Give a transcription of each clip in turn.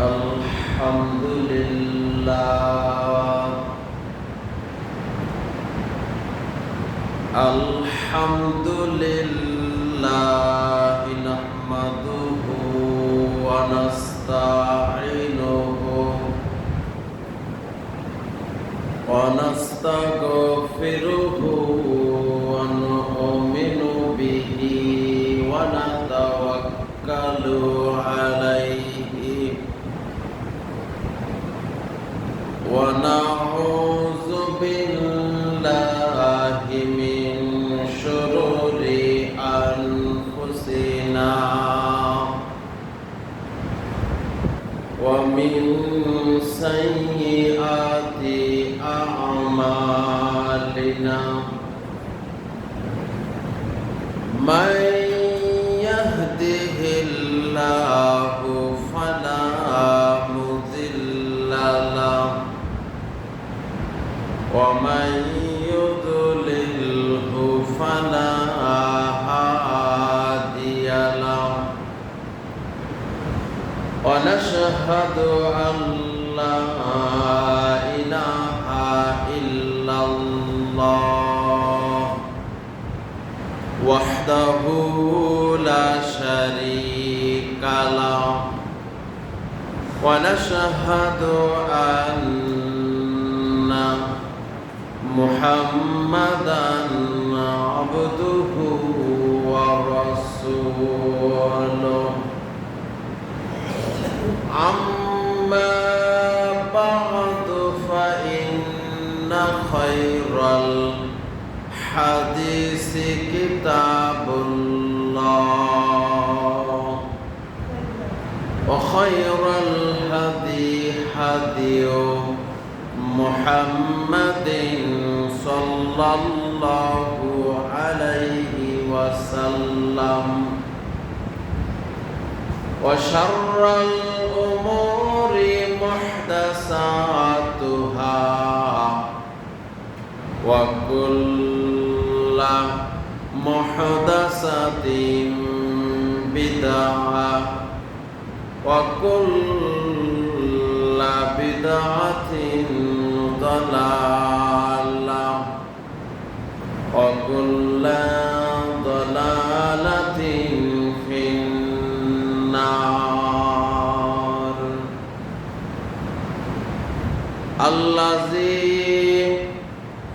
الحمد لله الحمد لله نحمده ونستعينه ونستغفره ونؤمن به ونتوكل عليه ونعوذ بالله من شرور أنفسنا ومن سيئات أعمالنا من يهده الله فلا مضل له ومن يضلله فلا هادي له ونشهد أن لا إله إلا الله وحده لا شريك له ونشهد أن محمدًا عبده ورسوله أما بعد فإن خير الحديث كتاب الله وخير الهدي هدي محمد صلى الله عليه وسلم وشر الأمور محدثاتها وكل محدثة بدعة وكل بدعة ضلالة وكل ضلالة في النار الذي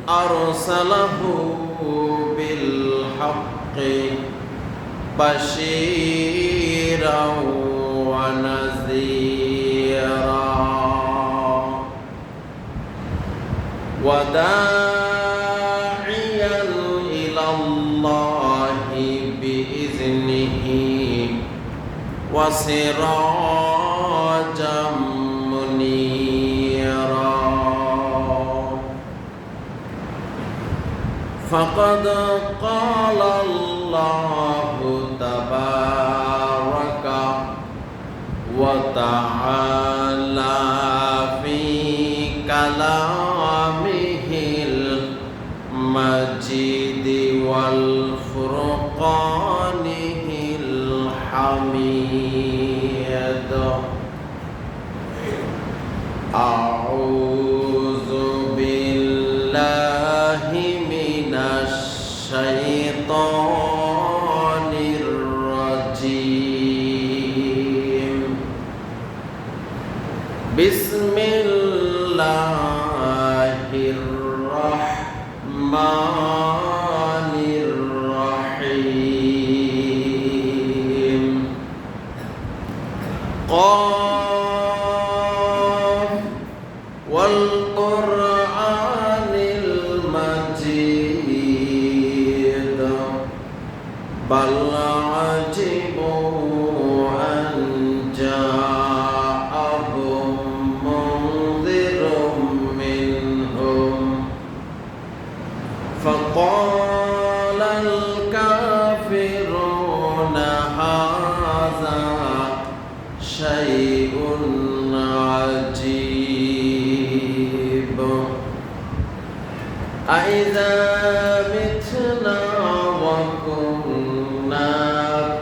أرسله بالحق بشيرا ونذيرا وداعيا إلى الله بإذنه وسراجا منيرا فقد قال الله تبارك وتعالى في كلامه المجيد والفرقانه الحميد أعوذ بالله من الشيطان الرجيم بسم الله الرحمن الرحيم قاف والقرآن المجيد بل عجبوا أن جاءهم منذر منهم فقال الكافرون هذا شيء عجيب أإذا متنا وكنا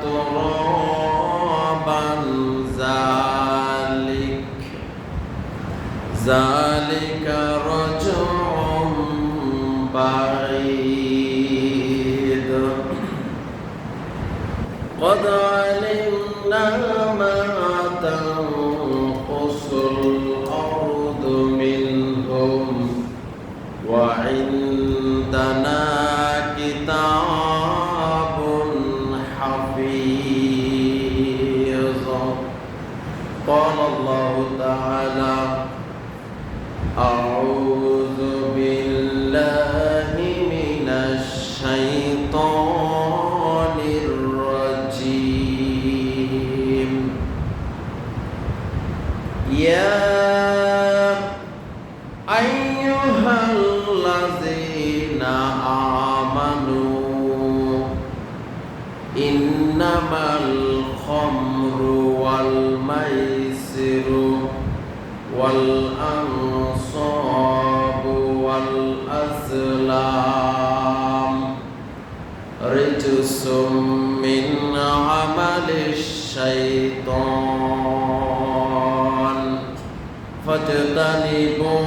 ترابا ذلك ذلك رجع بعيد قد علمنا ما تنقص الأرض منهم وعندنا كتاب حفيظ قال الله تعالى أعوذ بالله من الشيطان الرجيم يا أيها الذين آمنوا إنما الخمر والميسر والأنصاب والأزلام رجس من عمل الشيطان فاجتنبوه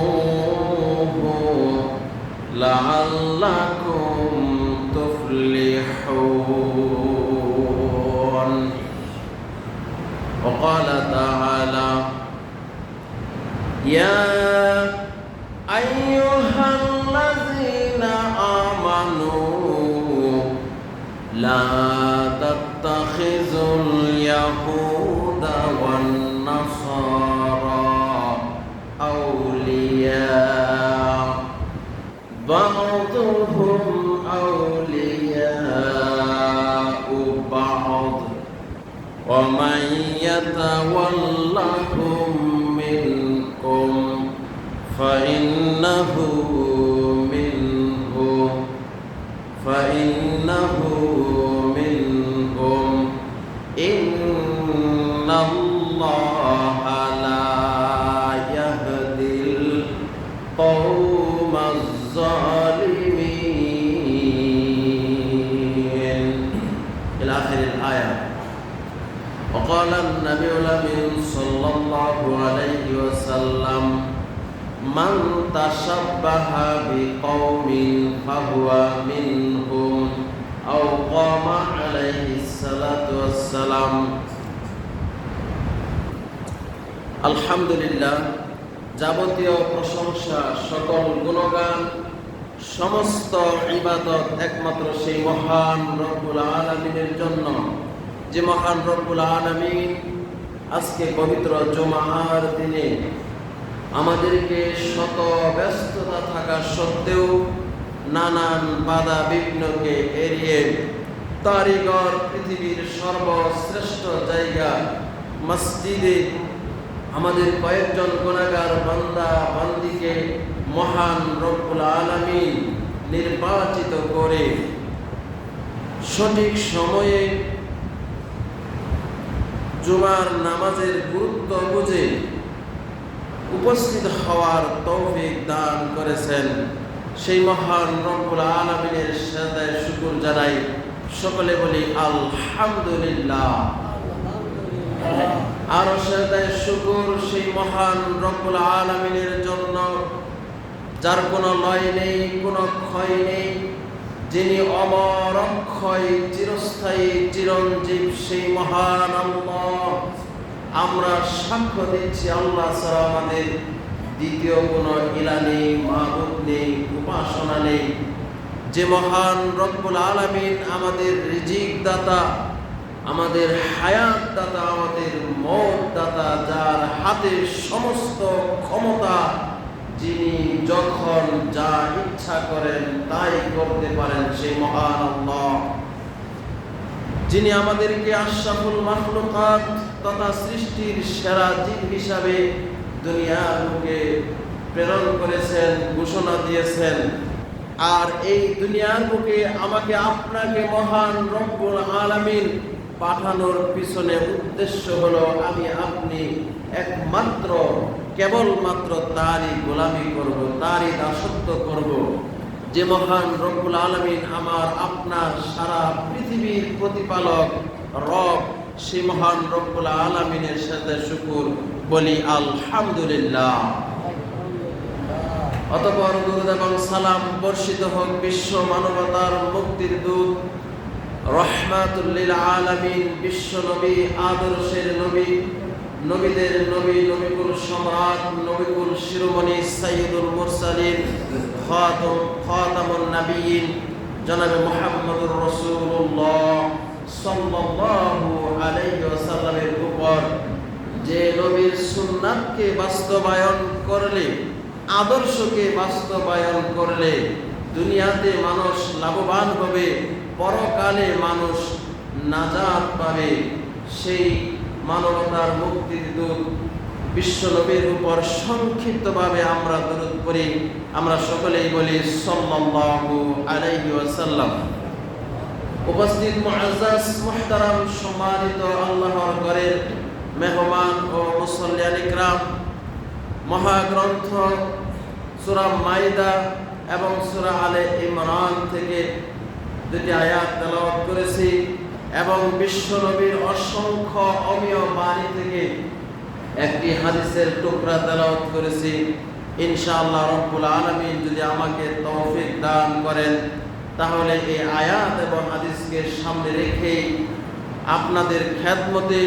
لعلكم تفلحون وقال تعالى يا أيها الذين آمنوا لا تتخذوا اليهود والنصارى أولياء بعضهم أولياء بعض ومن يتولهم منكم فإنه منهم إن الله لا يهدي القوم الظالمين إلى آخر الآية وقال النبي الأمين صلى الله عليه وسلم من تشبه بقوم فهو منهم أو قام عليه الصلاة والسلام আলহামদুলিল্লাহ যাবতীয় প্রশংসা সকল গুণগান সমস্ত ইবাদত একমাত্র সেই মহান রব্বুল আলামিনের জন্য যে মহান রব্বুল আলামিন আজকে পবিত্র জুমার দিনে আমাদেরকে শত ব্যস্ততা থাকা সত্ত্বেও নানান বাধা বিঘ্নকে এড়িয়ে তারিগর পৃথিবীর সর্বশ্রেষ্ঠ জায়গা মসজিদে আমাদের কয়েকজন গুনাহগার বান্দা বান্দিকে মহান রব্বুল আলামিন নির্বাচিত করে সঠিক সময়ে জুমার নামাজের গুরুত্ব বুঝে উপস্থিত হওয়ার তৌফিক দান করেছেন সেই মহান রব্বুল আলামিনের সাজদায় শুকর জানাই সকলে বলি আলহামদুলিল্লাহ আর সাজদায় শুকর সেই মহান রব্বুল আলামিনের জন্য যার কোনো লয় নেই কোনো ক্ষয় নেই যিনি অমর অক্ষয় চিরস্থায়ী চিরঞ্জীব সেই মহান আল্লাহ আমরা সাক্ষ্য দিচ্ছি আল্লাহ ছাড়া আমাদের দ্বিতীয় কোনো ইলাহ নেই মাবুদ নেই উপাসনা নেই যে মহান রব্বুল আলামিন আমাদের রিজিক দাতা আমাদের হায়াত দাতা আমাদের মওত দাতা যার হাতে সমস্ত ক্ষমতা যিনি যখন যা ইচ্ছা করেন তাই করতে পারেন সেই মহান আল্লাহ যিনি আমাদেরকে আশরাফুল মাখলুকাত তথা সৃষ্টির সেরা জীব হিসাবে দুনিয়ার বুকে প্রেরণ করেছেন ঘোষণা দিয়েছেন আর এই দুনিয়ার বুকে আমাকে আপনাকে মহান রব্বুল আলামিন পাঠানোর পিছনে উদ্দেশ্য হলো আমি আপনি একমাত্র কেবলমাত্র তারই গোলামি করব তারই দাসত্ব করব যে মহান রব্বুল আলামিন আমার আপনার সারা পৃথিবীর প্রতিপালক রব সেই মহান রব্বুল আলামিনের সাথে শুকর বলি আলহামদুলিল্লাহ অতঃপর দুরূদ এবং সালাম বর্ষিত হোক বিশ্ব মানবতার মুক্তির দূত রহমাতুল লিল আলামিন বিশ্ব নবী, আদর্শের নবী, নবীদের নবী, নবীকুল সম্রাট, নবীকুল শিরোমণি, সাইয়্যিদুল মুরসালিন, খাতামুন নবিয়্যিন জনাবে মুহাম্মদুর রাসূলুল্লাহ সাল্লাল্লাহু আলাইহি ওয়াসাল্লামের উপর যে নবীর সুন্নাতকে বাস্তবায়ন করলে, আদর্শকে বাস্তবায়ন করলে দুনিয়াতে মানুষ লাভবান হবে, পরকালে মানুষ নাজাত পাবে, সেই মানবতার মুক্তির দূত বিশ্ব নবীর উপর সংক্ষিপ্তভাবে আমরা দরুদ পড়ি। আমরা সকলেই বলি সাল্লাল্লাহু আলাইহি ওয়াসাল্লাম। উপস্থিত মুআজ্জাজ মুহতারাম সম্মানিত আল্লাহর ঘরের মেহমান ও মুসল্লিয়ান ইকরাম, মহাগ্রন্থ সূরা মাইদা এবং সূরা আলে ইমরান থেকে দুটি আয়াত তেলাওয়াত করেছি এবং বিশ্ব নবীর অসংখ্য অমীয় বাণী থেকে একটি হাদিসের টুকরা তেলাওয়াত করেছি। ইনশাআল্লাহ রব্বুল আলামিন যদি আমাকে তৌফিক দান করেন তাহলে এই আয়াত এবং হাদিসকে সামনে রেখে আপনাদের খেদমতে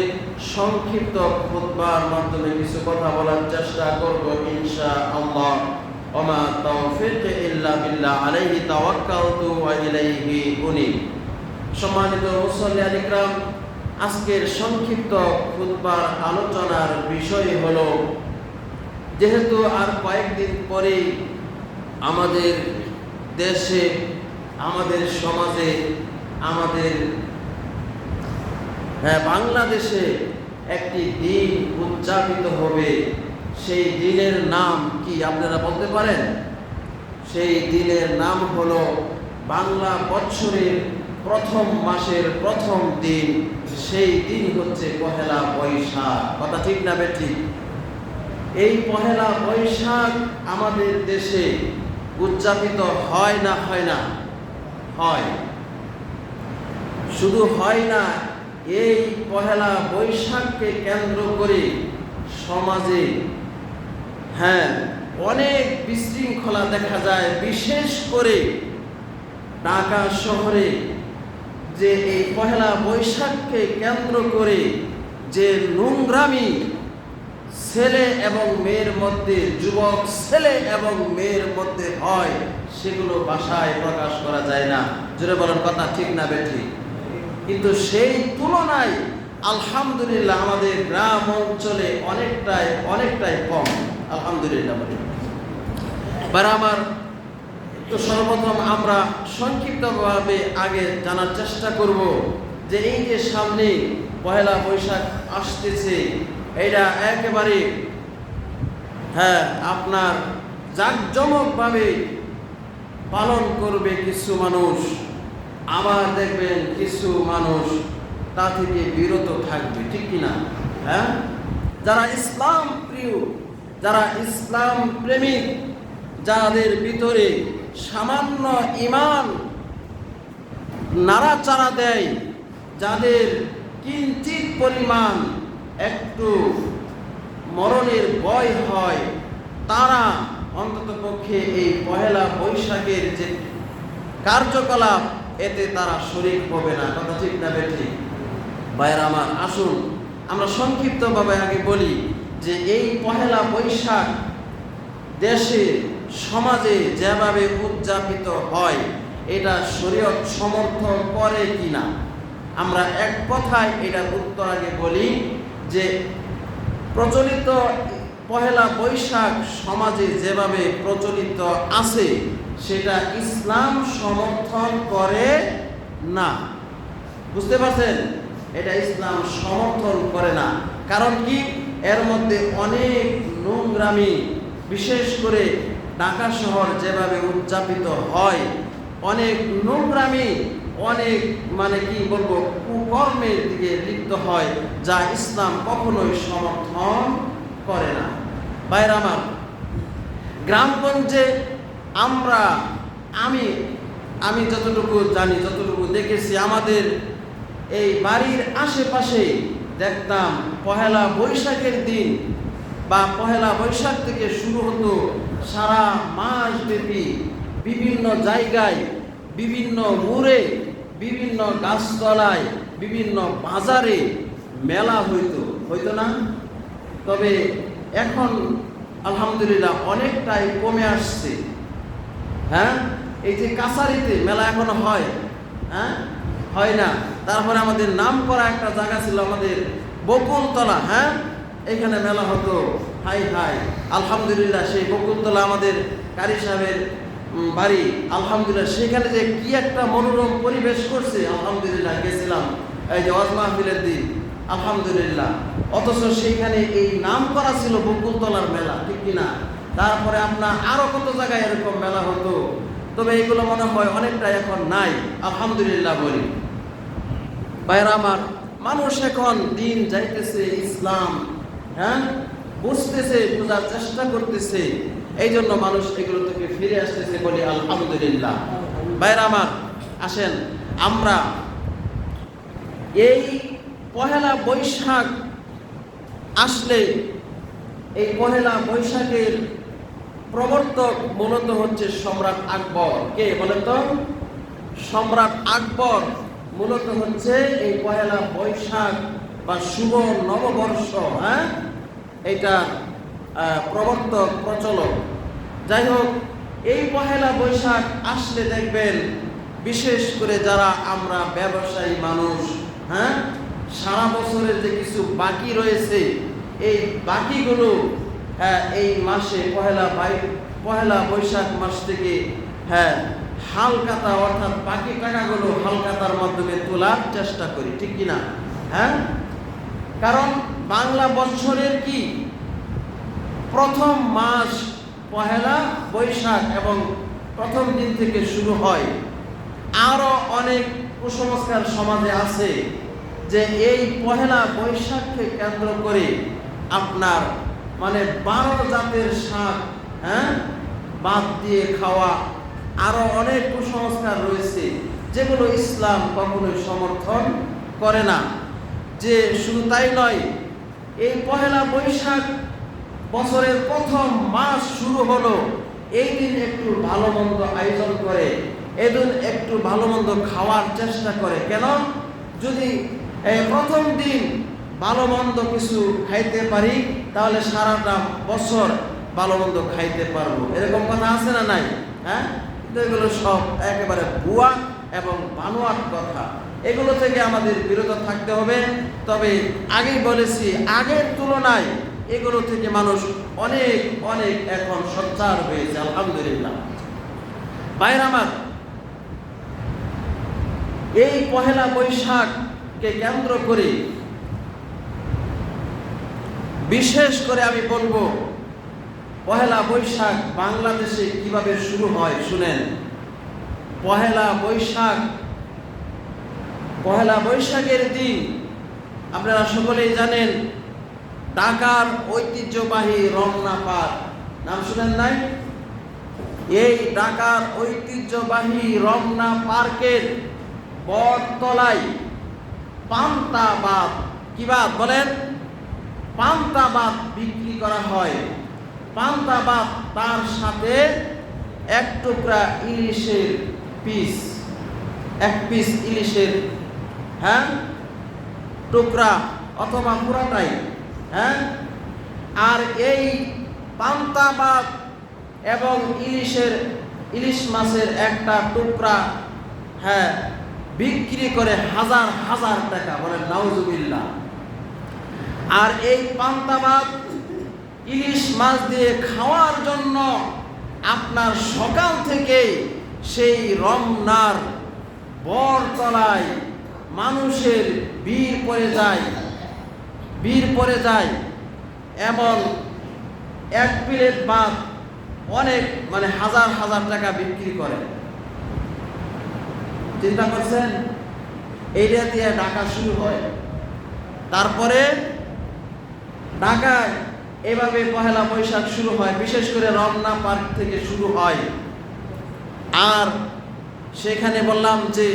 সংক্ষিপ্ত খুতবার মাধ্যমে কিছু কথা বলার চেষ্টা করব ইনশাআল্লাহ। ওমা তাওফিক ইল্লা বিল্লাহ আলাইহি তাওয়াক্কালতু ওয়া ইলাইহি উনীব। সম্মানিত মুসল্লিয়ান ইকরাম, আজকের সংক্ষিপ্ত খুতবার আলোচনার বিষয় হলো, যেহেতু আর কয়েকদিন পরে আমাদের দেশে, আমাদের সমাজে, আমাদের বাংলাদেশে একটি দিন উদযাপিত হবে। সেই দিনের নাম কি আপনারা বলতে পারেন? সেই দিনের নাম হলো বাংলা বৎসরের প্রথম মাসের প্রথম দিন। সেই দিন হচ্ছে পহেলা বৈশাখ। কথা ঠিক না বেঠিক? এই পহেলা বৈশাখ আমাদের দেশে উদযাপিত হয় না? হয় না? হয়। শুধু হয় না, এই পহেলা বৈশাখকে কেন্দ্র করে সমাজে অনেক বিশৃঙ্খলা দেখা যায়। বিশেষ করে ঢাকা শহরে যে এই পহেলা বৈশাখকে কেন্দ্র করে যে নোংরামি ছেলে এবং মেয়ের মধ্যে, যুবক ছেলে এবং মেয়ের মধ্যে হয়, সেগুলো ভাষায় প্রকাশ করা যায় না। জোরে বলেন, কথা ঠিক না বেঠিক? কিন্তু সেই তুলনায় আলহামদুলিল্লাহ আমাদের গ্রাম অঞ্চলে অনেকটাই কম। আলহামদুলিল্লাহ বলি। এবার আমার তো সর্বপ্রথম আমরা সংক্ষিপ্তভাবে আগে জানার চেষ্টা করব যে এই যে সামনে পহেলা বৈশাখ আসতেছে, এটা একেবারে আপনার জাঁকজমকভাবে পালন করবে কিছু মানুষ, আবার দেখবেন কিছু মানুষ তা থেকে বিরত থাকবে। ঠিক কিনা? যারা ইসলাম প্রিয়, যারা ইসলাম প্রেমিক, যাদের ভিতরে সামান্য ঈমান নাড়াচাড়া দেয়, যাদের কিঞ্চিত পরিমাণ একটু মরণের ভয় হয়, তারা অন্ততপক্ষে এই পহেলা বৈশাখের যে কার্যকলাপ, এতে তারা শরীক হবে না। কথা ঠিক না বেঠিক? ভাইয়েরা আমার, আসুন আমরা সংক্ষিপ্তভাবে আগে বলি যে এই পহেলা বৈশাখ দেশে, সমাজে যেভাবে উদযাপিত হয়, এটা শরীয়ত সমর্থন করে কিনা। আমরা এক কথায় এটার উত্তর আগে বলি যে প্রচলিত পহেলা বৈশাখ সমাজে যেভাবে প্রচলিত আছে, সেটা ইসলাম সমর্থন করে না। বুঝতে পারছেন? এটা ইসলাম সমর্থন করে না। কারণ কি? এর মধ্যে অনেক নোংরামি, বিশেষ করে ঢাকা শহর যেভাবে উদযাপিত হয়, অনেক নোংরামি, অনেক কি বলবো, কুকর্মের দিকে লিপ্ত হয়, যা ইসলাম কখনোই সমর্থন করে না। ভাইরা আমার, গ্রামগঞ্জে আমি যতটুকু জানি, যতটুকু দেখেছি, আমাদের এই বাড়ির আশেপাশে দেখতাম পহেলা বৈশাখের দিন বা পহেলা বৈশাখ থেকে শুরু হতো সারা মাস ব্যাপী বিভিন্ন জায়গায়, বিভিন্ন মোড়ে, বিভিন্ন গাছতলায়, বিভিন্ন বাজারে মেলা হইতো না? তবে এখন আলহামদুলিল্লাহ অনেকটাই কমে আসছে। হ্যাঁ, এই যে কাছারিতে মেলা এখনো হয়, হ্যাঁ হয় না। তারপরে আমাদের নাম করা একটা জায়গা ছিল আমাদের বকুলতলা, হ্যাঁ এখানে মেলা হতো। হাই হাই আলহামদুলিল্লাহ, সেই বকুলতলা আমাদের কারি সাহেবের বাড়ি। আলহামদুলিল্লাহ সেখানে যে কি একটা মনোরম পরিবেশ করছে, আলহামদুলিল্লাহ গেছিলাম এই যে ওয়াজ মাহফিলের দিন, আলহামদুলিল্লাহ। অথচ সেইখানে এই নাম করা ছিল বকুলতলার মেলা, ঠিক কিনা? তারপরে আপনার আরো কত জায়গায় এরকম মেলা হতো, তবে এইগুলো মনে হয় অনেকটা এখন নাই, আলহামদুলিল্লাহ বলি। ভাইরা আমার, মানুষ এখন দিন যাইতেছে, ইসলাম হ্যাঁ বুঝতেছে, বোঝার চেষ্টা করতেছে, এই জন্য মানুষ এগুলো থেকে ফিরে আসতেছে, বলি আলহামদুলিল্লাহ। ভাইরা আমার, আসেন আমরা এই পহেলা বৈশাখ আসলে, এই পহেলা বৈশাখের প্রবর্তক মূলত হচ্ছে সম্রাট আকবর। কে বলেন তো? সম্রাট আকবর মূলত হচ্ছে এই পহেলা বৈশাখ বা শুভ নববর্ষ, হ্যাঁ এটা প্রবর্তক, প্রচলক। যাই হোক, এই পহেলা বৈশাখ আসলে দেখবেন বিশেষ করে যারা আমরা ব্যবসায়ী মানুষ, হ্যাঁ সারা বছরের যে কিছু বাকি রয়েছে, এই বাকিগুলো এই মাসে পহেলা বৈশাখ মাস থেকে হালকাতা, অর্থাৎ বাকি টাকাগুলো হালকাতার মাধ্যমে তোলার চেষ্টা করি, ঠিক কিনা? হ্যাঁ, কারণ বাংলা বছরের কি প্রথম মাস পহেলা বৈশাখ এবং প্রথম দিন থেকে শুরু হয়। আরো অনেক কুসংস্কার সমাজে আছে যে এই পহেলা বৈশাখকে কেন্দ্র করে আপনার মানে 12 জাতের শাক বাদ দিয়ে খাওয়া, আরো অনেক কুসংস্কার রয়েছে যেগুলো ইসলাম কখনোই সমর্থন করে না। যে শুধু তাই নয়, এই পহেলা বৈশাখ বছরের প্রথম মাস শুরু হলো, এই দিন একটু ভালো মন্দ আয়োজন করে, এদিন একটু ভালো মন্দ খাওয়ার চেষ্টা করে। কেন? যদি প্রথম দিন ভালো মন্দ কিছু খাইতে পারি, তাহলে সারাটা বছর ভালো মন্দ খাইতে পারবো। এরকম কথা আছে না নাই? হ্যাঁ, এগুলো সব একেবারে ভুয়া এবং বানোয়াট কথা। এগুলো থেকে আমাদের বিরত থাকতে হবে। তবে আগেই বলেছি, আগের তুলনায় এগুলো থেকে মানুষ অনেক অনেক এখন সোচ্চার হয়েছে, আলহামদুলিল্লাহ। ভাইরা আমার, এই পহেলা বৈশাখকে কেন্দ্র করে বিশেষ করে আমি বলবো, পহেলা বৈশাখ বাংলাদেশে কিভাবে শুরু হয় শুনেন। পহেলা বৈশাখের দিন আপনারা সকলেই জানেন, ঢাকার ঐতিহ্যবাহী রমনা পার্ক, নাম শুনেন নাই? এই ঢাকার ঐতিহ্যবাহী রমনা পার্কের বটতলায় পান্তা ভাত, কি ভাত বলেন? পান্তা ভাত বিক্রি করা হয়। পান্তা ভাত, তার সাথে এক টুকরা ইলিশের পিস, এক পিস ইলিশের টুকরা অথবা পুরাটাই, আর এই পান্তা ভাত এবং ইলিশ মাছের একটা টুকরা বিক্রি করে হাজার হাজার টাকা, বলেন নাউজুবিল্লাহ। আর এই পান্তা ভাত ইলিশ মাছ দিয়ে খাওয়ার জন্য আপনার সকাল থেকে সেই রমনার বটতলায় মানুষের ভিড় পড়ে যায় এবং এক প্লেট ভাত অনেক মানে হাজার হাজার টাকা বিক্রি করে। চিন্তা করছেন? এইটা দিয়ে ঢাকা শুরু হয়। তারপরে ঢাকায় এভাবে পহেলা বৈশাখ শুরু হয়, বিশেষ করে রমনা পার্ক থেকে শুরু হয়। আর সেখানে বললাম যে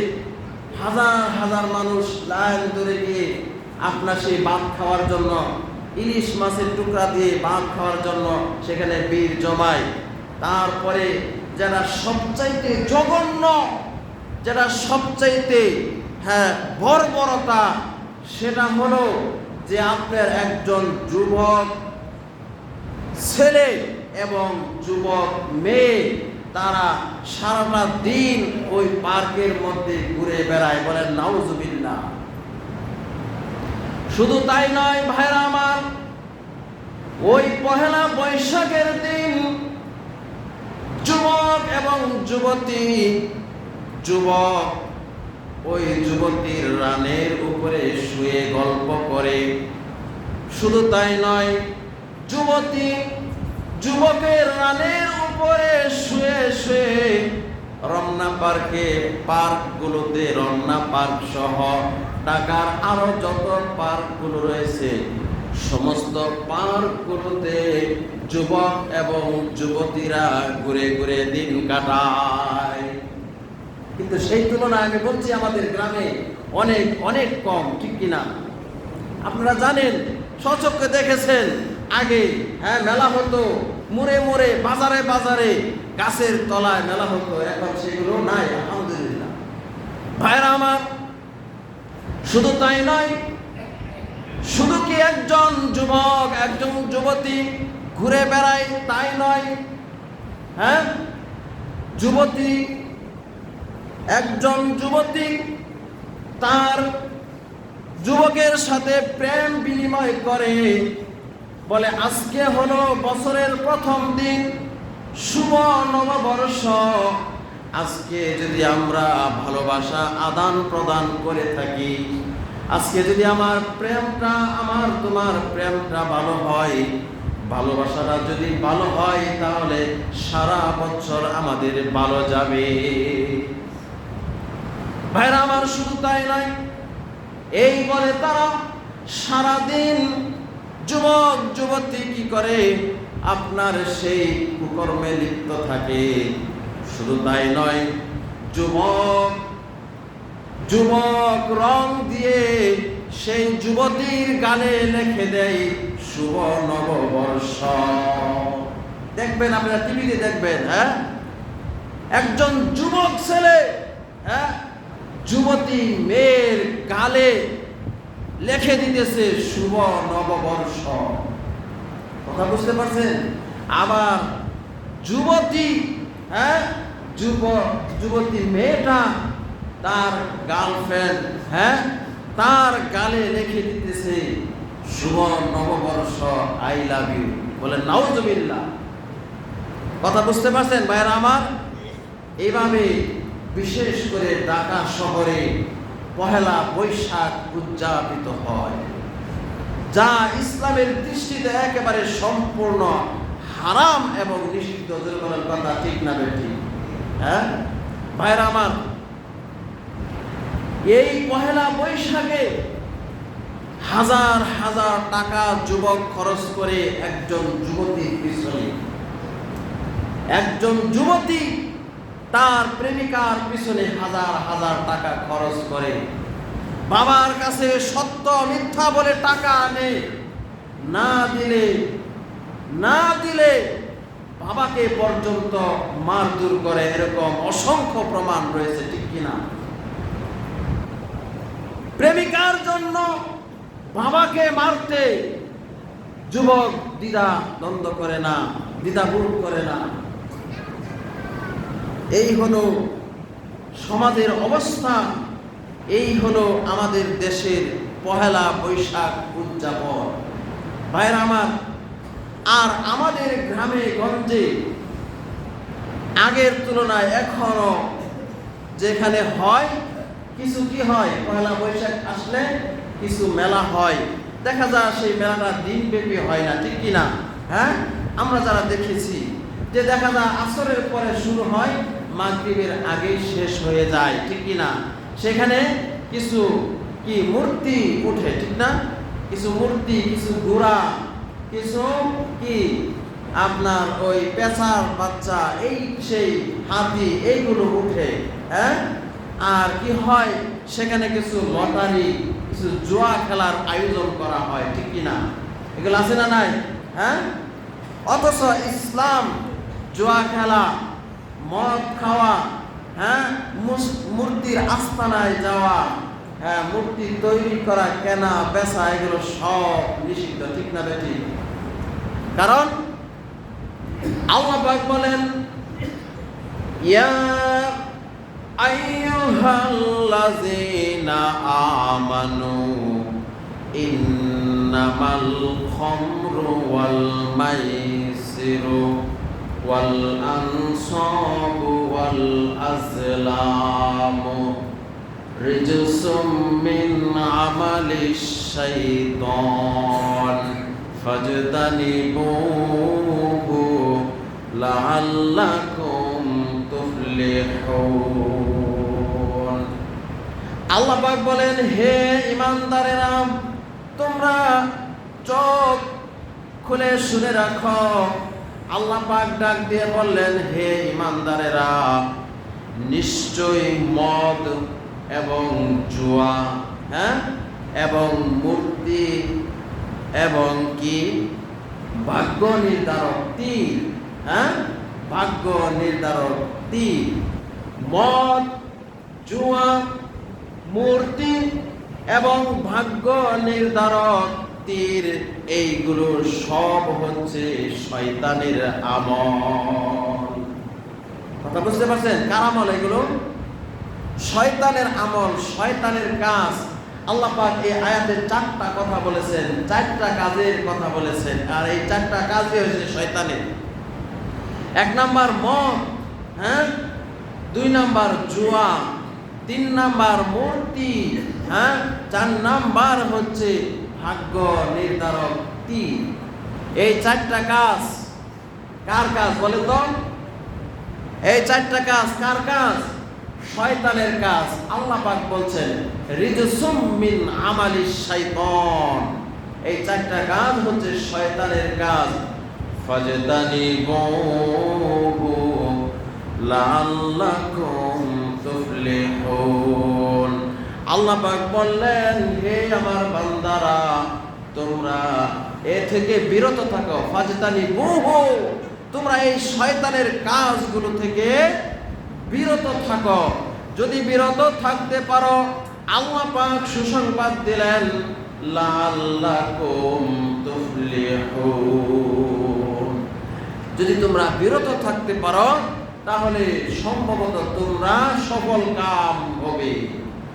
হাজার হাজার মানুষ লাইন ধরে গিয়ে আপনার সেই ভাত খাওয়ার জন্য ইলিশ মাছের টুকরা দিয়ে ভাত খাওয়ার জন্য সেখানে ভিড় জমায়। তারপরে যারা সবচাইতে জঘন্য, যেটা সবচাইতে বর্বরতা, সেটা হলো যে আপনার একজন যুবক ছেলে এবং যুবক মেয়ে তারা সারাটা দিন ওই পার্কের মধ্যে ঘুরে বেড়ায়, বলেন নাউজুবিল্লাহ। শুধু তাই নয় ভাইরা আমার, ওই পহেলা বৈশাখের দিন যুবক এবং যুবতী, যুবক ওই যুবতীর রানের উপরে শুয়ে গল্প করে। শুধু তাই নয়, যুবতী যুবকের রানের উপরে শুয়ে শুয়ে রমনা পার্কগুলোতে, রমনা পার্ক সহ ঢাকার আরো যত পার্কগুলো রয়েছে সমস্ত পার্কগুলোতে যুবক এবং যুবতীরা ঘুরে ঘুরে দিন কাটায়। কিন্তু সেই তুলনায় আমি বলছি আমাদের গ্রামে অনেক অনেক কম, ঠিক কিনা? আপনারা জানেন, স্বচক্ষে দেখেছেন, আগে মেলা হতো, মোড়ে মোড়ে বাজারে বাজারে গাছের তলায় মেলা হতো, এখন সেগুলো নাই আলহামদুলিল্লাহ। ভাইরা আমার, শুধু তাই নয়, শুধু কি একজন যুবক একজন যুবতী ঘুরে বেড়ায় তাই নয়, যুবতী একজন যুবতী তার যুবকের সাথে প্রেম বিনিময় করে, বলে আজকে হলো বছরের প্রথম দিন, শুভ নববর্ষ, আজকে যদি আমরা ভালোবাসা আদান প্রদান করে থাকি, আজকে যদি আমার প্রেমটা, আমার তোমার প্রেমটা ভালো হয়, ভালোবাসাটা যদি ভালো হয়, তাহলে সারা বছর আমাদের ভালো যাবে। ভাইরা আমার, শুধু তাই নয়, এই বলে তারা সারাদিন যুবক যুবতী কি করে, আপনার সেই কুকর্মে লিপ্ত থাকে। শুধু তাই নয়, যুবক রং দিয়ে সেই যুবতীর গালে লিখে দেয় শুভ নববর্ষ। দেখবেন আপনারা টিভিতে দেখবেন, একজন যুবক ছেলে যুবতী মেয়ের গালে লিখে দিতেছে শুভ নববর্ষ। কথা বুঝতে পারছেন? আবার যুবতী যুবতী মেয়েটা তার গার্লফ্রেন্ড তার গালে লিখে দিতেছে শুভ নববর্ষ, আই লাভ ইউ, বলেন নাউজুবিল্লাহ। কথা বুঝতে পারছেন ভাইরা আমার? এইভাবে বিশেষ করে ঢাকা শহরে পহেলা বৈশাখ উদযাপিত হয়, যা ইসলামের দৃষ্টিতে একেবারে সম্পূর্ণ হারাম এবং নিষিদ্ধ। দুর্বলের কথা ঠিক না বেঠিক? ভাইরা আমার, এই পহেলা বৈশাখে হাজার হাজার টাকা যুবক খরচ করে একজন যুবতীর পিছনে, একজন যুবতী তার প্রেমিকার পিছনে হাজার হাজার টাকা খরচ করে, বাবার কাছে সত্য মিথ্যা বলে টাকা আনে, না দিলে বাবাকে পর্যন্ত মারধর করে, এরকম অসংখ্য প্রমাণ রয়েছে, ঠিক কিনা? প্রেমিকার জন্য বাবাকে মারতে যুবক দ্বিধাবোধ করে না। এই হলো সমাজের অবস্থা, এই হলো আমাদের দেশের পহেলা বৈশাখ উদযাপন। ভাইরা আমার, আর আমাদের গ্রামে গঞ্জে আগের তুলনায় এখনো যেখানে হয় কিছু কি হয়, পহেলা বৈশাখ আসলে কিছু মেলা হয়, দেখা যায় সেই মেলাটা দিনব্যাপী হয় না, ঠিক কিনা? আমরা যারা দেখেছি যে দেখা যায় আসরের পরে শুরু হয়, মাগরিবের আগেই শেষ হয়ে যায়, ঠিক কিনা? সেখানে কিছু কি মূর্তি উঠে, ঠিক না? কিছু মূর্তি, কিছু ঘোড়া, কিছু কি আপনার ওই পেঁচার বাচ্চা, এই সেই হাতি, এইগুলো উঠে। আর কি হয়, সেখানে কিছু লটারি, কিছু জুয়া খেলার আয়োজন করা হয়, ঠিক কিনা? এগুলো আছে না নাই? হ্যাঁ, অথচ ইসলাম জুয়া খেলা, মদ খাওয়া, হ্যাঁ, মূর্তির আস্তানায় যাওয়া, হ্যাঁ, মূর্তি তৈরি করা, কেনা বেচা, এগুলো সব নিষিদ্ধ, ঠিক না বেটি? কারণ আল্লাহ পাক বলেন, ইয়া আইয়ুহাল্লাযীনা আমানু ইন্নামাল খামরু ওয়াল মাইসিরু ওয়াল আনসাবু ওয়াল আজলামু রিজসুম মিন আমালিশ শাইতান ফাজতানিবুহু লাআল্লাকুম তুফলিহুন। আল্লাহ পাক বলেন, হে ঈমানদারেরা, তোমরা চোখ খুলে শুনে রাখো। আল্লাহ পাক ডাক দিয়ে বললেন, হে ঈমানদারেরা, নিশ্চয়ই মদ এবং জুয়া, হ্যাঁ, এবং মূর্তি এবং কি ভাগ্য নির্ধারক তীর, হ্যাঁ, ভাগ্য নির্ধারক তীর, মদ, জুয়া, মূর্তি এবং ভাগ্য নির্ধারক তীর, এইগুলো সব হচ্ছে শয়তানের আমল। কথা বুঝতে পারছেন? কার আমল এগুলো? শয়তানের আমল, শয়তানের কাজ। আল্লাহ পাক এই আয়াতে 4টা কথা বলেছেন, 4টা কাজের কথা বলেছেন, আর এই 4টা কাজই হচ্ছে শয়তানের। 1 নাম্বার মদ, হ্যাঁ, 2 নাম্বার জুয়া, 3 নাম্বার মূর্তি, হ্যাঁ, 4 নাম্বার হচ্ছে ভাগ্য নির্ধারক তীর। এই 4টা কাজ কার কাজ বলে তো? এই 4টা কাজ কার কাজ? শয়তানের কাজ। আল্লাহ পাক বলছেন, রিজসুম মিন আমালিশ শাইতান, এই 4টা কাজ হচ্ছে শয়তানের কাজ। ফাজতানিবুহু লাআল্লাকুম তুফলিহুন। আল্লাহ পাক বললেন, হে আমার বান্দারা, তোমরা এ থেকে বিরত থাকো। ফাজতানিবুহু, তোমরা এই শয়তানের কাজগুলো থেকে বিরত থাকো। যদি বিরত থাকতে পারো, আল্লাহ পাক সুসংবাদ দিলেন, লাআল্লাকুম তুফলিহুন। যদি তোমরা বিরত থাকতে পারো, তাহলে সম্ভবত তোমরা সফল কাম হবে।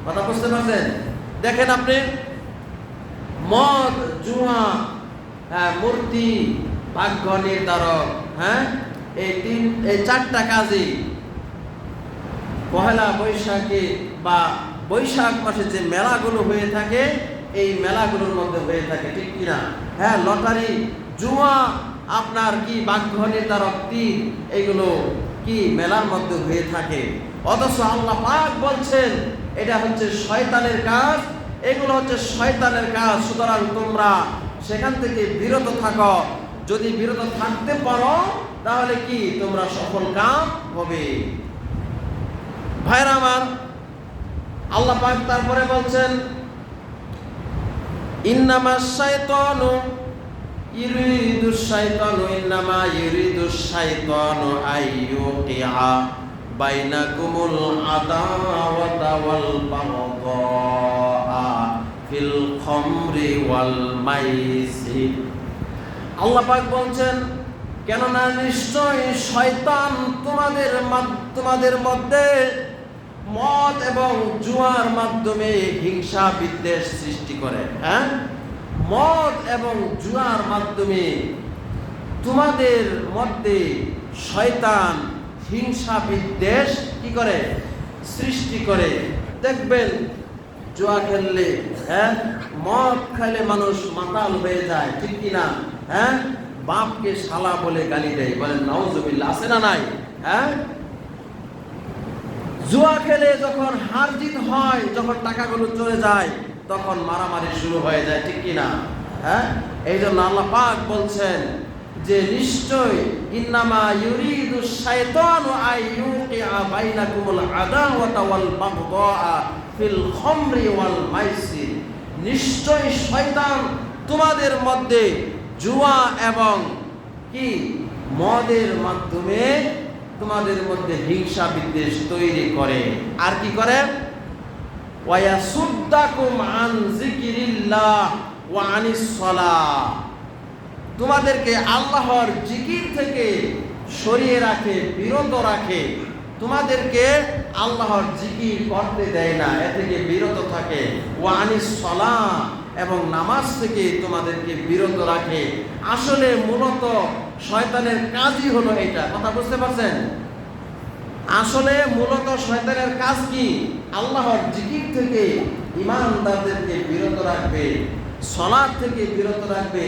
কথা বুঝতে পারছেন? দেখেন আপনি, মদ, জুয়া, হ্যাঁ, মূর্তি, ভাগ্য নির্ধারক, হ্যাঁ, এই 4টা কাজই পহেলা বৈশাখে বা বৈশাখ মাসে যে মেলাগুলো হয়ে থাকে, এই মেলাগুলোর মধ্যে হয়ে থাকে, ঠিক কিনা? হ্যাঁ, লটারি, জুয়া, আপনার কি ভাগ্য নির্ধারক তীর, এগুলো কি মেলার মধ্যে হয়ে থাকে। অথচ আল্লাহ পাক বলছেন, এটা হচ্ছে শয়তানের কাজ, এগুলো হচ্ছে শয়তানের কাজ। সুতরাং তোমরা সেখান থেকে বিরত থাকো। যদি বিরত থাকতে পারো, তাহলে কি তোমরা সফল কাম হবে। ভাইরা আমার, আল্লাহ পাক তারপরে বলছেন, ইন্নামাশ শাইতানু ইউরিদুশ শাইতানু আইয়ুকিআ বাইনাকুমুল আদাওয়াতা ওয়াল বাগদা ফিল খামরি ওয়াল মাইসির। আল্লাহ পাক বলছেন, কেননা নিশ্চয় শয়তান তোমাদের মধ্যে মদ এবং জুয়ার মাধ্যমে হিংসা বিদ্বেষ সৃষ্টি করে। হ্যাঁ, মদ এবং জুয়ার মাধ্যমে তোমাদের মধ্যে শয়তান হিংসা বিদ্বেষ কি করে? সৃষ্টি করে। দেখবেন জুয়া খেললে, হ্যাঁ, মদ খাইলে মানুষ মাতাল হয়ে যায়, ঠিক কিনা? হ্যাঁ, বাপকে শালা বলে গালি দেয়, বলেন নাউজুবিল্লাহ, আছে না নাই? হ্যাঁ, জুয়া খেলে যখন হার জিত হয়, যখন টাকাগুলো চলে যায়, তখন মারামারি শুরু হয়ে যায়, ঠিক কিনা? হ্যাঁ, এই জন্য আল্লাহ পাক বলছেন যে নিশ্চয় ইন্নামা ইউরিদুশ শাইতানু আইয়ুকিআ বাইনাকুমুল আদাওয়াতা ওয়াল বাগদা ফিল খামরি ওয়াল মাইসির। নিশ্চয় শয়তান তোমাদের মধ্যে জুয়া এবং কি মদের মাধ্যমে তোমাদের মধ্যে হিংসা বিদ্বেষ তৈরি করে। আর কি করে? ওয়ায়াসুদ্দাকুম আন যিকিরিল্লাহ ওয়া আনিস সালাহ, তোমাদেরকে আল্লাহর জিকির থেকে সরিয়ে রাখে, বিরত রাখে, তোমাদেরকে আল্লাহর জিকির করতে দেয় না, এ থেকে বিরত থাকে। ওয়া আনিস সালাহ, এবং নামাজ থেকে তোমাদেরকে বিরত রাখে। আসলে মূলত শয়তানের কাজই হলো এটা। কথা বুঝতে পারছেন? আসলে মূলত শয়তানের কাজ কি? আল্লাহর জিকির থেকে ঈমানদারদেরকে বিরত রাখবে, সালাত থেকে বিরত রাখবে,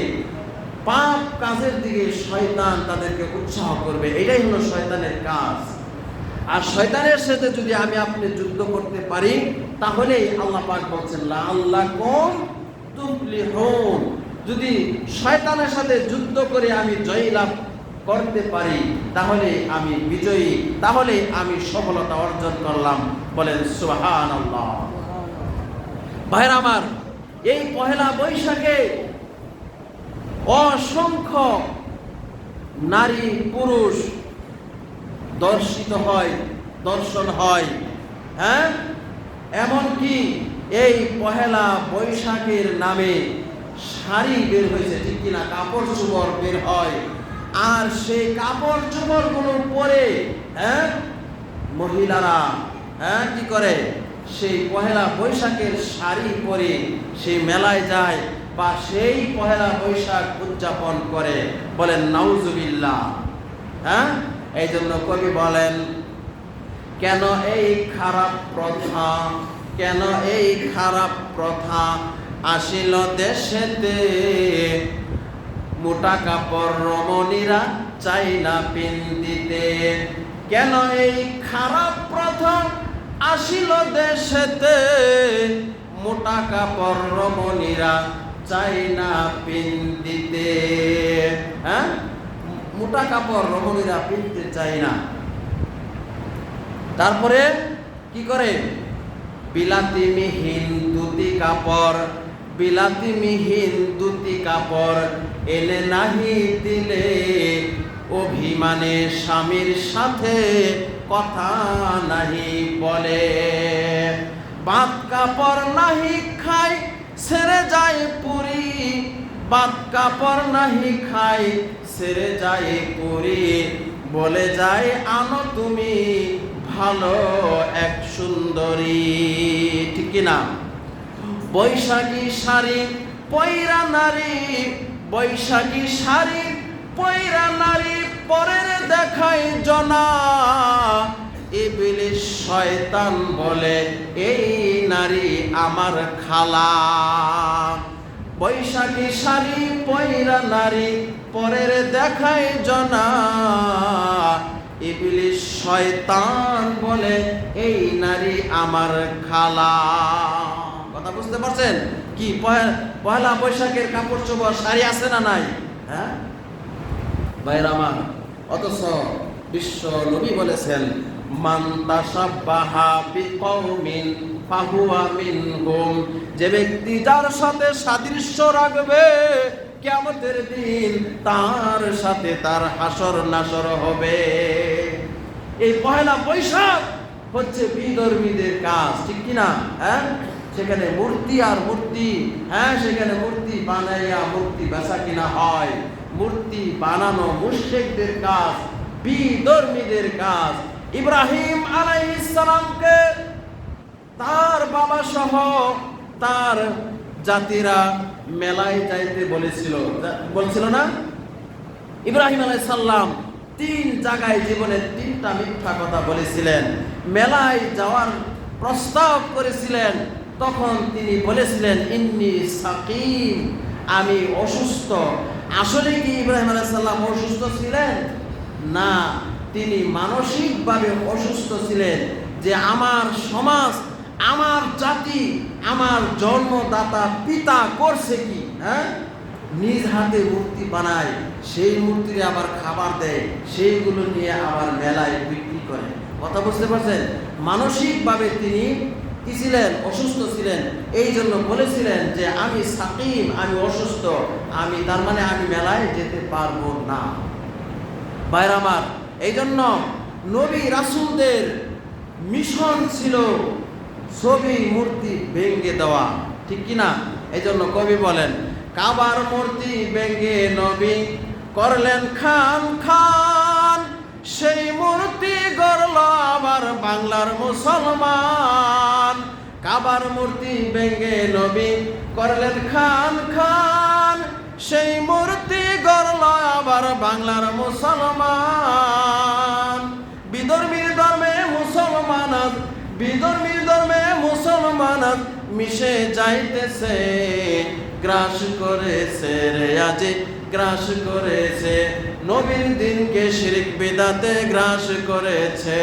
পাপ কাজের দিকে শয়তান তাদেরকে উৎসাহ করবে। এটাই হলো শয়তানের কাজ। আর শয়তানের সাথে যদি আমি আপনি যুদ্ধ করতে পারি, তাহলেই আল্লাহ পাক বলছেন লাআল্লাকুম তুফলিহুন, যদি শয়তানের সাথে যুদ্ধ করে আমি জয়লাভ করতে পারি তাহলে আমি বিজয়ী, তাহলে আমি সফলতা অর্জন করলাম। বলেন সুবহানাল্লাহ। ভাইরা আমার, এই পহেলা বৈশাখে অসংখ্য নারী পুরুষ দর্শন হয়। হ্যাঁ, এমনকি এই পহেলা বৈশাখের নামে শাড়ি বের হয়েছে, ঠিক কিনা? কাপড় চোপড় বের হয়। আর সেই কাপড় চোপড় গুলো পরে মহিলারা কি করে? সেই পহেলা বৈশাখের শাড়ি পরে সেই মেলায় যায় বা সেই পহেলা বৈশাখ উদযাপন করে। বলেন নাউজুবিল্লাহ। এই জন্য কবি বলেন, কেন এই খারাপ প্রথা, কেন এই খারাপ প্রথা আসিল দেশেতে, মোটা কাপড় রমণীরা চাই না পিন্দিতে। কেন এই খারাপ প্রথা আসিল দেশেতে, মোটা কাপড় রমণীরা চাই না পিন্দিতে। মোটা কাপড় রমণীরা পিনতে চায় না। তারপরে কি করে? বিলাতি মিহিন দুতি কাপড়, বিলাতি মিহিন দুতি কাপড় এনে নাহি দিলে, অভিমানে স্বামীর সাথে কথা নাহি বলে। বাত কাপড় নাহি খাই ছেড়ে যায় পুরি, বাত কাপড় নাহি খাই ছেড়ে যায় পুরি, বলে যায় আনো তুমি ভালো এক সুন্দরী। ঠিক কিনা? বৈশাখী শাড়ি পয়রা নারী, বৈশাখী শাড়ি পয়রা নারী পরের দেখায় জনা, ইবলিস শয়তান বলে এই নারী আমার খালা। বৈশাখী শাড়ি পয়রা নারী পরের দেখায় জনা, ইবলিস শয়তান বলে এই নারী আমার খালা। কথা বুঝতে পারছেন? কি পয়লা বৈশাখের কাপড় চোপড় শাড়ি আছে না নাই? হ্যাঁ ভাইরা আমার, অথচ বিশ্ব নবী বলেছেন মান তাশাব্বাহা বিকওমিন ফাহুয়া মিনহুম, যে ব্যক্তি যার সাথে সাদৃশ্য রাখবে কিয়ামতের দিন তার সাথে তার হাসর নাসর হবে। এই পহেলা বৈশাখ হচ্ছে বিধর্মীদের কাজ, ঠিক কিনা? সেখানে মূর্তি আর মূর্তি, সেখানে মূর্তি বানাইয়া মূর্তি বেচা কিনা হয়। মূর্তি বানানো মুশরিকদের কাজ, বিধর্মীদের কাজ। ইব্রাহিম আলাইহিস সালামকে তার বাবা সহ তার জাতিরা মেলায় যাইতে বলছিল না? ইব্রাহিম আলাইহিস সালাম 3 জায়গায় জীবনে 3টা মিথ্যা কথা বলেছিলেন। মেলায় যাওয়ার প্রস্তাব করেছিলেন, তখন তিনি বলেছিলেন ইন্নী সাকিম, আমি অসুস্থ। আসলে কি ইব্রাহিম আলাইহিস সালাম অসুস্থ ছিলেন? না, তিনি মানসিকভাবে অসুস্থ ছিলেন যে আমার সমাজ, আমার জাতি, আমার জন্মদাতা পিতা করছে কি? নিজ হাতে মূর্তি বানায়, সেই মূর্তির আবার খাবার দেয়, সেইগুলো নিয়ে আবার মেলায় বিক্রি করে। কথা বুঝতে পারছেন? মানসিকভাবে তিনি কি ছিলেন? অসুস্থ ছিলেন। এই জন্য বলেছিলেন যে আমি সাকিম, আমি অসুস্থ, আমি তার মানে আমি মেলায় যেতে পারবো না। ভাইরা আমার, এই জন্য নবী রাসূলদের মিশন ছিল ছবি মূর্তি ভেঙে দেওয়া, ঠিক কিনা? এই জন্য কবি বলেন, কাবার মূর্তি ভেঙে নবী করলেন খান খান, সেই মূর্তি গড়ল আবার বাংলার মুসলমান। কাবার মূর্তি ভেঙে নবী করলেন খান খান, সেই মূর্তি গড়ল আবার বাংলার মুসলমান। বিধর্মীর ধর্মে মুসলমান, বিধর্মীর ধর্মে মুসলমান মিশে যাইতেছে, গ্রাস করেছে রে আজি গ্রাস করেছে, নবীর দিনকে শিরক বিদাতে গ্রাস করেছে,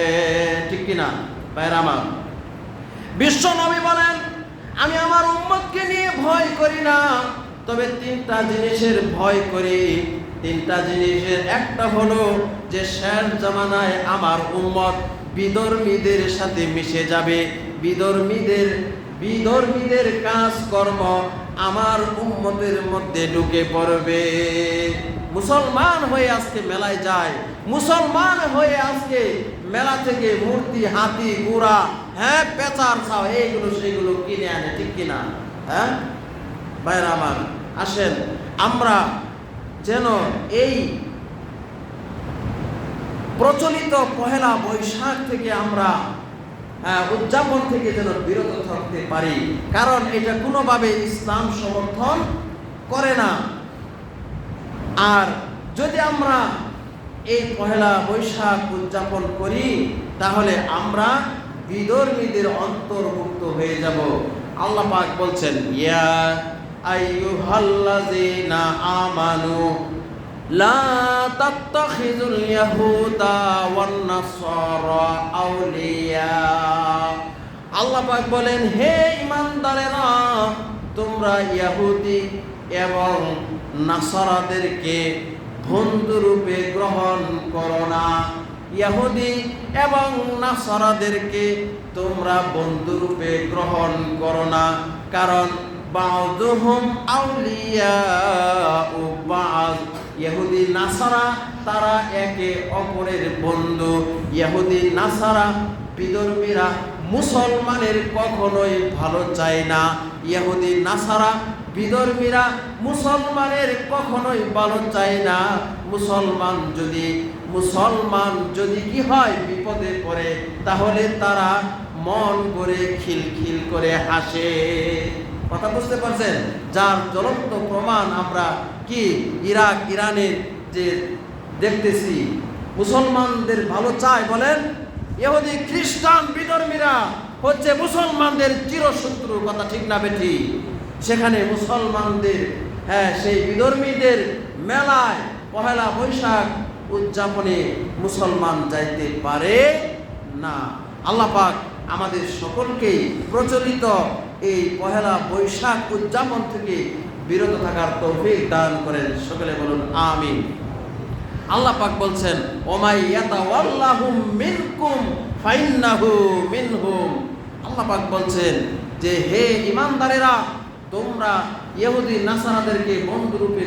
ঠিক কিনা ভাইরা আমার? বিশ্ব নবী বলেন, আমি আমার উম্মতকে নিয়ে ভয় করি না, তবে তিনটা জিনিসের ভয় করি। তিনটা জিনিসের একটা হলো যে শেষ জামানায় আমার উম্মত বিধর্মীদের সাথে মিশে যাবে, বিধর্মীদের কাজকর্ম আমার উম্মতের মধ্যে ঢুকে পড়বে। মুসলমান হয়ে আজকে মেলায় যায়, মুসলমান হয়ে আজকে মেলা থেকে মূর্তি, হাতি, ঘোড়া, হ্যাঁ পেঁচার ছাও, এইগুলো সেইগুলো কিনে আনে, ঠিক কিনা? হ্যাঁ ভাইরা আমার, আসেন আমরা যেন এই প্রচলিত পহেলা বৈশাখ থেকে আমরা উদযাপন থেকে যেন বিরত থাকতে পারি, কারণ এটা কোনোভাবে ইসলাম সমর্থন করে না। আর যদি আমরা এই পহেলা বৈশাখ উদযাপন করি তাহলে আমরা বিধর্মীদের অন্তর্ভুক্ত হয়ে যাব। আল্লাহ পাক বলছেন, ইয়া আইয়ুহাল্লাযীনা আমানু লা তাত্তাখিযুল ইয়াহুদা ওয়ান নাসারা আউলিয়া। আল্লাহ পাক বলেন, হে ঈমানদারেরা, তোমরা ইহুদি এবং নাসারাদেরকে বন্ধুরূপে গ্রহণ করো না। ইহুদি এবং নাসারাদেরকে তোমরা বন্ধুরূপে গ্রহণ করো না, কারণ বা'দুহুম আউলিয়াউ বা'দ। ইহুদি নাসারা তারা একে অপরের বন্ধু। ইহুদি নাসারা বিধর্মীরা মুসলমানের কখনোই ভালো চায় না। ইহুদি নাসারা বিধর্মীরা মুসলমানের কখনোই ভালো চায় না। মুসলমান যদি কি হয় বিপদে পড়ে, তাহলে তারা মন করে খিলখিল করে হাসে। কথা বুঝতে পারছেন? যার জ্বলন্ত প্রমাণ আমরা কি ইরাক, ইরানের যে দেখতেছি, মুসলমানদের ভালো চায় বলেন, ইহুদি খ্রিস্টান বিধর্মীরা হচ্ছে মুসলমানদের চিরশত্রু, কথা ঠিক না বেঠি? সেখানে মুসলমানদের সেই বিধর্মীদের মেলায় পহেলা বৈশাখ উদযাপনে মুসলমান যাইতে পারে না। আল্লাহ পাক আমাদের সকলকেই প্রচলিত এই পহেলা বৈশাখ উদযাপন থেকে বিরত থাকার তৌফিক দান করেন, সকলে বলুন আমিন। আল্লাহ পাক বলছেন, ওমাই ইয়াতাওয়াল্লাহুম মিনকুম ফাইন্নাহু মিনহুম। আল্লাহ পাক বলছেন যে হে ঈমানদারেরা, তোমরা ইহুদি নাসারাদেরকে বন্ধুরূপে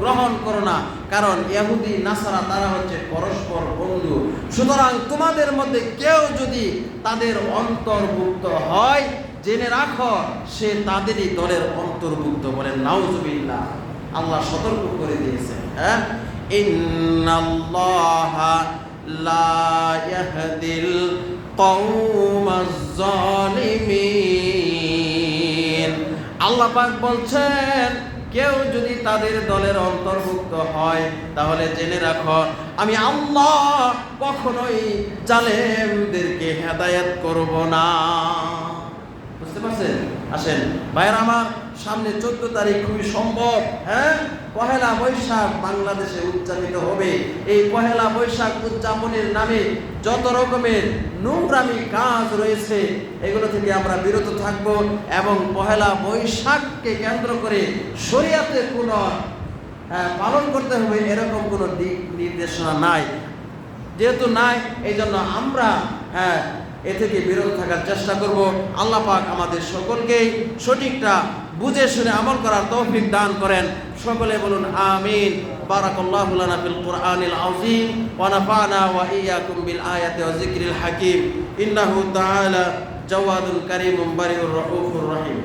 গ্রহণ করো না, কারণ ইহুদি নাসারা তারা হচ্ছে পরস্পর বন্ধু। সুতরাং তোমাদের মধ্যে কেউ যদি তাদের অন্তর্ভুক্ত হয়, জেনে রাখো সে তাদেরই দলের অন্তর্ভুক্ত। বলেন নাউজুবিল্লাহ। আল্লাহ সতর্ক করে দিয়েছেন, হ্যাঁ, ইন্নাল্লাহা লা ইয়াহদিল কওমাজ জালিমিন। আল্লাহ পাক বলছেন, কেউ যদি তাদের দলের অন্তর্ভুক্ত হয় তাহলে জেনে রাখো আমি আল্লাহ কখনোই জালেমদেরকে হেদায়েত করব না। বুঝতে পারছেন? আসেন ভাইয়ের আমার, সামনে 14 তারিখ খুবই সম্ভব, হ্যাঁ, পহেলা বৈশাখ বাংলাদেশে উদযাপিত হবে। এই পহেলা বৈশাখ উদযাপনের নামে যত রকমের নোংরামি কাজ রয়েছে এগুলো থেকে আমরা বিরত থাকব, এবং পহেলা বৈশাখকে কেন্দ্র করে শরীয়তে কোনো পালন করতে হবে এরকম কোনো দিক নির্দেশনা নাই। যেহেতু নাই, এই জন্য আমরা এ থেকে বিরত থাকার চেষ্টা করব। আল্লাহ পাক আমাদের সকলকেই সঠিকটা বুঝে শুনে আমল করার তৌফিক দান করেন। সকলে বলুন আমিন। বারাকাল্লাহু লানা ফিল কুরআনিল আযীম ওয়া নাফা'না ওয়া ইয়্যাকুম বিল আয়াতি ওয়া যিকরিল হাকীম। ইন্নাহু তাআলা জাওয়াদুন কারীমুন বারিউর রাউফুর রহিম।